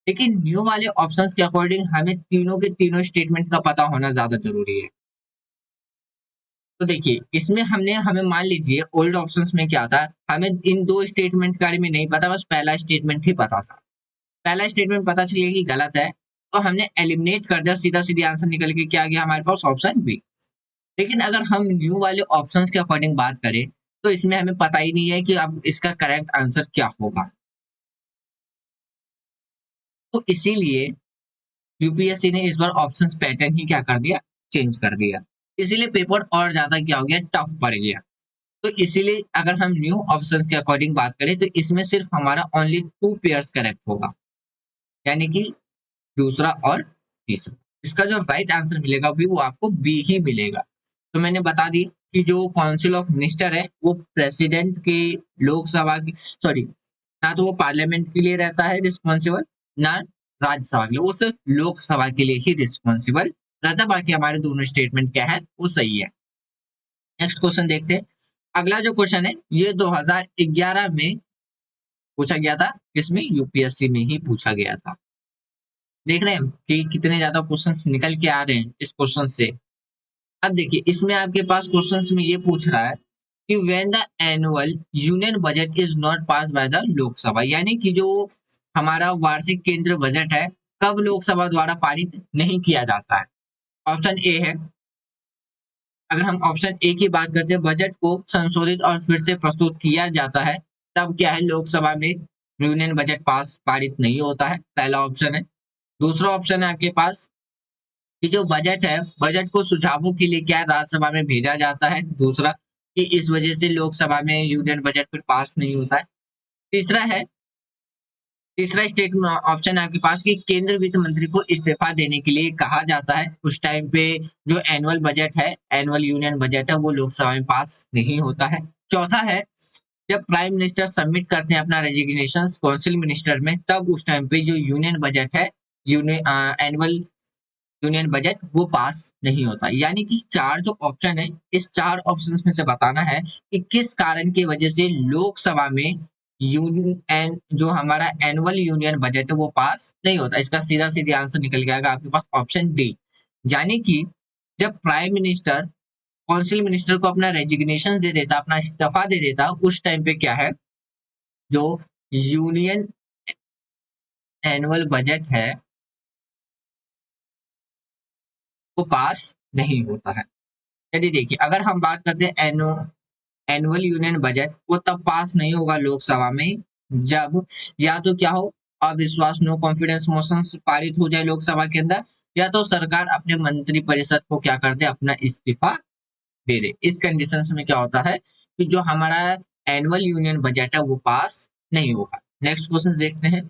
लेकिन न्यू वाले ऑप्शंस के अकॉर्डिंग हमें तीनों के तीनों स्टेटमेंट का पता होना ज्यादा जरूरी है। तो देखिए इसमें हमें मान लीजिए ओल्ड ऑप्शंस में क्या था, हमें इन दो स्टेटमेंट के बारे में नहीं पता, बस पहला स्टेटमेंट ही पता था। पहला स्टेटमेंट पता चलिए कि गलत है तो हमने एलिमिनेट कर दिया, सीधा सीधी आंसर निकल के क्या आ गया हमारे पास, ऑप्शन बी। लेकिन अगर हम न्यू वाले ऑप्शंस के अकॉर्डिंग बात करें तो इसमें हमें पता ही नहीं है कि अब इसका करेक्ट आंसर क्या होगा। तो इसीलिए यूपीएससी ने इस बार ऑप्शंस पैटर्न ही क्या कर दिया, चेंज कर दिया। इसीलिए पेपर और ज्यादा क्या हो गया, टफ पड़ गया। तो इसीलिए अगर हम न्यू ऑप्शंस के अकॉर्डिंग बात करें तो इसमें सिर्फ हमारा ओनली 2 पेयर्स करेक्ट होगा, यानी कि दूसरा और तीसरा। इसका जो राइट आंसर मिलेगा भी वो आपको बी ही मिलेगा। तो मैंने बता दी कि जो काउंसिल ऑफ मिनिस्टर है वो प्रेसिडेंट के, लोकसभा की, सॉरी, ना तो वो पार्लियामेंट के लिए रहता है रिस्पॉन्सिबल, ना राज्यसभा के लिए, वो सिर्फ लोकसभा के लिए ही रिस्पॉन्सिबल रहता है। बाकी हमारे दोनों स्टेटमेंट क्या है वो सही है। नेक्स्ट क्वेश्चन देखते हैं। अगला जो क्वेश्चन है ये 2011 में पूछा गया था, किसमें, यूपीएससी में ही पूछा गया था। देख रहे हैं कि कितने ज्यादा क्वेश्चंस निकल के आ रहे हैं इस क्वेश्चन से। अब देखिए इसमें आपके पास क्वेश्चंस में ये पूछ रहा है कि when the annual union budget is not pass by the Lok Sabha, यानी कि जो हमारा वार्षिक केंद्र बजट है कब लोकसभा द्वारा पारित नहीं किया जाता है। ऑप्शन ए है, अगर हम ऑप्शन ए की बात करते हैं, बजट को संशोधित और फिर से प्रस्तुत किया जाता है तब क्या है, लोकसभा में यूनियन बजट पारित नहीं होता है, पहला ऑप्शन है। दूसरा ऑप्शन है आपके पास कि जो बजट है, बजट को सुझावों के लिए क्या राज्यसभा में भेजा जाता है, दूसरा कि इस वजह से लोकसभा में यूनियन बजट फिर पास नहीं होता है। तीसरा है, तीसरा स्टेट ऑप्शन है आपके पास कि केंद्र वित्त मंत्री को इस्तीफा देने के लिए कहा जाता है, उस टाइम पे जो एनुअल बजट है, एनुअल यूनियन बजट है, वो लोकसभा में पास नहीं होता है। चौथा है, जब प्राइम मिनिस्टर सबमिट करते हैं अपना रेजिग्नेशन काउंसिल मिनिस्टर में, तब उस टाइम पे जो यूनियन बजट है, एनुअल यूनियन बजट वो पास नहीं होता। यानी कि चार जो ऑप्शन है, इस चार ऑप्शंस में से बताना है कि किस कारण की वजह से लोकसभा में यूनियन जो हमारा एनुअल यूनियन बजट है वो पास नहीं होता। इसका सीधा सीधा आंसर निकल के आएगा आपके पास ऑप्शन डी। यानी कि जब प्राइम मिनिस्टर काउंसिल मिनिस्टर को अपना रेजिग्नेशन दे देता, अपना इस्तीफा दे देता, उस टाइम पे क्या है, जो यूनियन एनुअल बजट है वो पास नहीं होता है। यदि देखिए अगर हम बात करते हैं एनुअल यूनियन बजट, वो तब पास नहीं होगा लोकसभा में जब या तो क्या हो, अविश्वास नो कॉन्फिडेंस मोशन पारित हो जाए लोकसभा के अंदर, या तो सरकार अपने मंत्री परिषद को क्या कर दे, अपना इस्तीफा दे दे। इस कंडीशन में क्या होता है कि जो हमारा एनुअल यूनियन बजट है वो पास नहीं होगा। नेक्स्ट क्वेश्चन देखते हैं।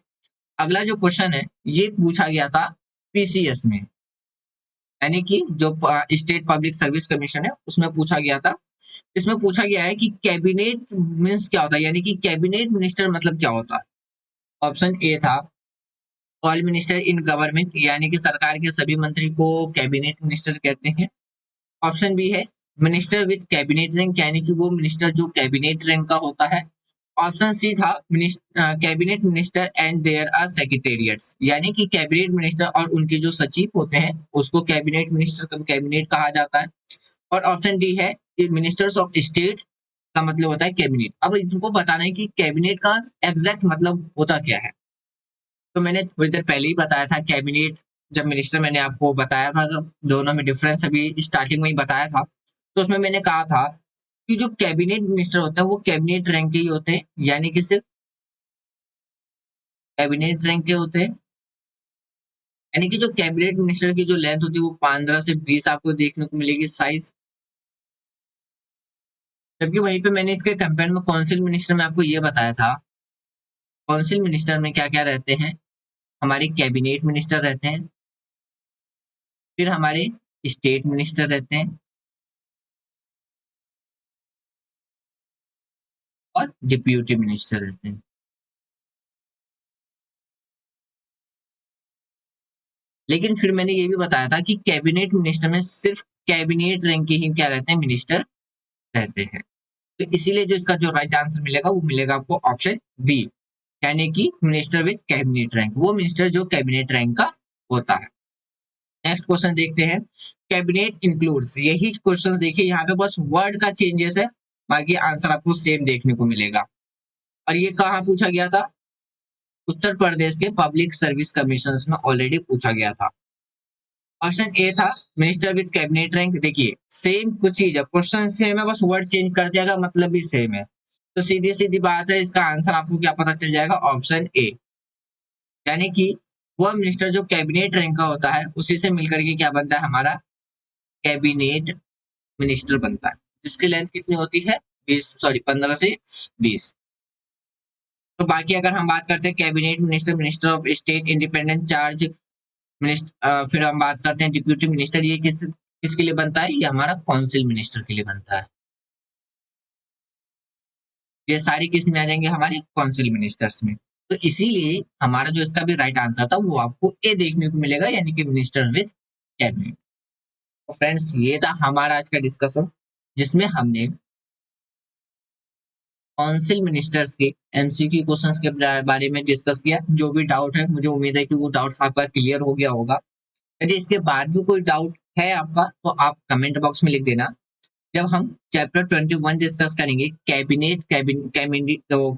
अगला जो क्वेश्चन है ये पूछा गया था पीसीएस में, यानी कि जो स्टेट पब्लिक सर्विस कमीशन है उसमें पूछा गया था इसमें पूछा गया है कि कैबिनेट मीन्स क्या होता है, यानी कि कैबिनेट मिनिस्टर मतलब क्या होता है। ऑप्शन ए था ऑल मिनिस्टर इन गवर्नमेंट, यानी कि सरकार के सभी मंत्री को कैबिनेट मिनिस्टर कहते हैं। ऑप्शन बी है मिनिस्टर विद कैबिनेट रैंक, यानी कि वो मिनिस्टर जो कैबिनेट रैंक का होता है। ऑप्शन सी था cabinet minister and there are secretariats, यानी कि कैबिनेट मिनिस्टर और उनके जो सचिव होते हैं उसको कैबिनेट मिनिस्टर कैबिनेट कहा जाता है। और ऑप्शन डी है मिनिस्टर्स ऑफ स्टेट का मतलब होता है कैबिनेट। अब इनको बताना है कि कैबिनेट का एग्जैक्ट मतलब होता क्या है। तो मैंने थोड़ी देर पहले ही बताया था कैबिनेट, जब मिनिस्टर मैंने आपको बताया था, तो दोनों में डिफरेंस अभी स्टार्टिंग में ही बताया था। तो उसमें मैंने कहा था कि जो कैबिनेट मिनिस्टर होते हैं वो कैबिनेट रैंक के ही होते हैं, यानी कि सिर्फ कैबिनेट रैंक के होते हैं। यानी कि जो कैबिनेट मिनिस्टर की जो लेंथ होती है वो 15 से 20 आपको देखने को मिलेगी साइज। जबकि वहीं पे मैंने इसके कंपेयर में काउंसिल मिनिस्टर में आपको ये बताया था, काउंसिल मिनिस्टर में क्या क्या रहते हैं, हमारे कैबिनेट मिनिस्टर रहते हैं, फिर हमारे स्टेट मिनिस्टर रहते हैं और डिप्यूटी मिनिस्टर रहते हैं। लेकिन फिर मैंने ये भी बताया था कि कैबिनेट मिनिस्टर में सिर्फ कैबिनेट रैंक के ही क्या रहते हैं, मिनिस्टर रहते हैं। तो इसीलिए जो इसका जो राइट आंसर मिलेगा वो मिलेगा आपको ऑप्शन बी, यानी कि मिनिस्टर विद कैबिनेट रैंक, वो मिनिस्टर जो कैबिनेट रैंक का होता है। नेक्स्ट क्वेश्चन देखते हैं, कैबिनेट इंक्लूड्स, यही क्वेश्चन देखिए यहाँ पे बस वर्ड का चेंजेस है, बाकी आंसर आपको सेम देखने को मिलेगा। और ये कहाँ पूछा गया था, उत्तर प्रदेश के पब्लिक सर्विस कमीशन में ऑलरेडी पूछा गया था। ऑप्शन ए था मिनिस्टर विद कैबिनेट रैंक, देखिए सेम कुछ चीज है, क्वेश्चन सेम है, बस वर्ड चेंज कर दिया गया, मतलब भी सेम है। तो सीधी सीधी बात है, इसका आंसर आपको क्या पता चल जाएगा, ऑप्शन ए, यानी कि वह मिनिस्टर जो कैबिनेट रैंक का होता है उसी से मिलकर के क्या बनता है, हमारा कैबिनेट मिनिस्टर बनता है, जिसकी लेंथ कितनी होती है, 15 से 20। तो बाकी अगर हम बात करते हैं cabinet minister, minister of state independent charge minister, फिर हम बात करते हैं डिप्यूटी मिनिस्टर, ये किसके लिए बनता है, ये हमारा काउंसिल मिनिस्टर के लिए बनता है। ये सारी किस में आ जाएंगे, हमारे काउंसिल मिनिस्टर्स में। तो इसीलिए हमारा जो इसका भी राइट आंसर था वो आपको ए देखने को मिलेगा, यानी कि मिनिस्टर विद कैबिनेट। तो फ्रेंड्स ये था हमारा आज का डिस्कशन, जिसमें हमने काउंसिल मिनिस्टर्स के एमसीक्यू क्वेश्चंस के बारे में डिस्कस किया। जो भी डाउट है मुझे उम्मीद है कि वो डाउट्स आपका क्लियर हो गया होगा। यदि इसके बाद भी कोई डाउट है आपका तो आप कमेंट बॉक्स में लिख देना। जब हम चैप्टर 21 डिस्कस करेंगे कैबिनेट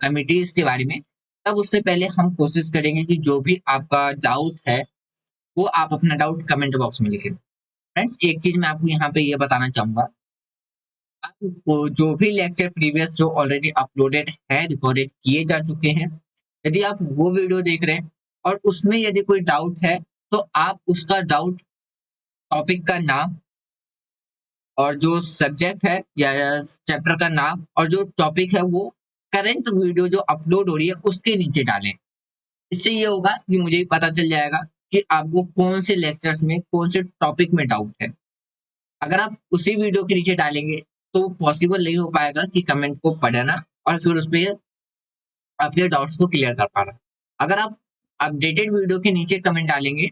कमिटीज के बारे में, तब उससे पहले हम कोशिश करेंगे कि जो भी आपका डाउट है वो आप अपना डाउट कमेंट बॉक्स में लिखें। फ्रेंड्स एक चीज मैं आपको यहाँ पे ये बताना चाहूंगा, आपको जो भी लेक्चर प्रीवियस जो ऑलरेडी अपलोडेड है, रिकॉर्डेड किए जा चुके हैं, यदि आप वो वीडियो देख रहे हैं और उसमें यदि कोई डाउट है तो आप उसका डाउट, टॉपिक का नाम और जो सब्जेक्ट है या चैप्टर का नाम और जो टॉपिक है वो करंट वीडियो जो अपलोड हो रही है उसके नीचे डालें। इससे ये होगा कि मुझे भी पता चल जाएगा कि आपको कौन से लेक्चर्स में कौन से टॉपिक में डाउट है। अगर आप उसी वीडियो के नीचे डालेंगे तो पॉसिबल नहीं हो पाएगा कि कमेंट को पढ़ना और फिर उस पर आपके डाउट्स को क्लियर कर पाना। अगर आप अपडेटेड वीडियो के नीचे कमेंट डालेंगे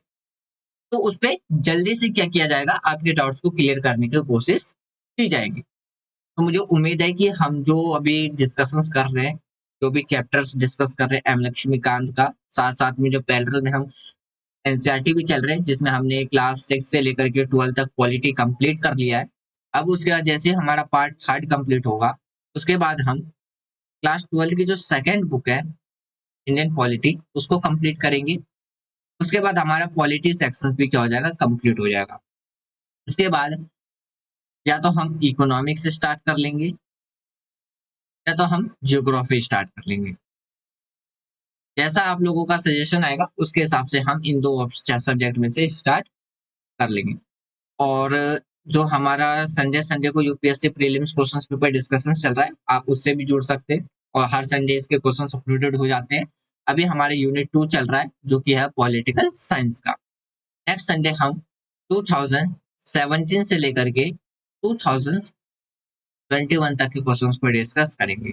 तो उस पर जल्दी से क्या किया जाएगा, आपके डाउट्स को क्लियर करने की कोशिश की जाएगी। तो मुझे उम्मीद है कि हम जो अभी डिस्कशंस कर रहे हैं, जो भी चैप्टर्स डिस्कस कर रहे हैं एम लक्ष्मीकांत का, साथ साथ में जो पैरेलल में हम एनसीईआरटी भी चल रहे हैं, जिसमें हमने क्लास 6 से लेकर के 12 तक पॉलिटी कंप्लीट कर लिया है। अब उसके बाद जैसे हमारा पार्ट 3 कंप्लीट होगा, उसके बाद हम क्लास 12 की जो सेकेंड बुक है इंडियन पॉलिटी उसको कंप्लीट करेंगे। उसके बाद हमारा पॉलिटी सेक्शन भी क्या हो जाएगा, कंप्लीट हो जाएगा। उसके बाद या तो हम इकोनॉमिक्स से स्टार्ट कर लेंगे या तो हम जियोग्राफी स्टार्ट कर लेंगे। जैसा आप लोगों का सजेशन आएगा उसके हिसाब से हम इन दो सब्जेक्ट में से स्टार्ट कर लेंगे। और जो हमारा संडे संडे को UPSC prelims questions paper discussion चल रहा है, आप उससे भी जुड़ सकते हैं और हर संडे इसके क्वेश्चंस अपलोडेड हो जाते हैं। अभी हमारे यूनिट 2 चल रहा है जो कि है पॉलिटिकल साइंस का। नेक्स्ट संडे हम 2017 से लेकर के 2000 21 तक के क्वेश्चंस को डिस्कस करेंगे।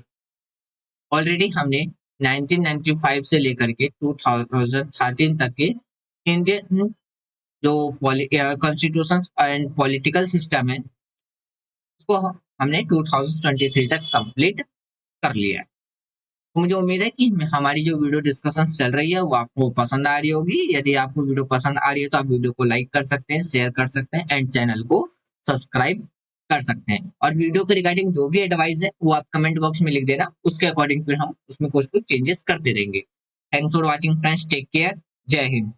ऑलरेडी हमने 1995 से लेकर के 2013 तक के इंडियन जो कॉन्स्टिट्यूशन एंड पॉलिटिकल सिस्टम है उसको हमने 2023 तक कंप्लीट कर लिया है। तो मुझे उम्मीद है कि हमारी जो वीडियो डिस्कशन चल रही है वो आपको पसंद आ रही होगी। यदि आपको वीडियो पसंद आ रही है तो आप वीडियो को लाइक कर सकते हैं, शेयर कर सकते हैं एंड चैनल को सब्सक्राइब कर सकते हैं। और वीडियो के रिगार्डिंग जो भी एडवाइस है वो आप कमेंट बॉक्स में लिख देना, उसके अकॉर्डिंग फिर हम उसमें कुछ कुछ चेंजेस करते रहेंगे। Thanks for watching friends, take care, जय हिंद।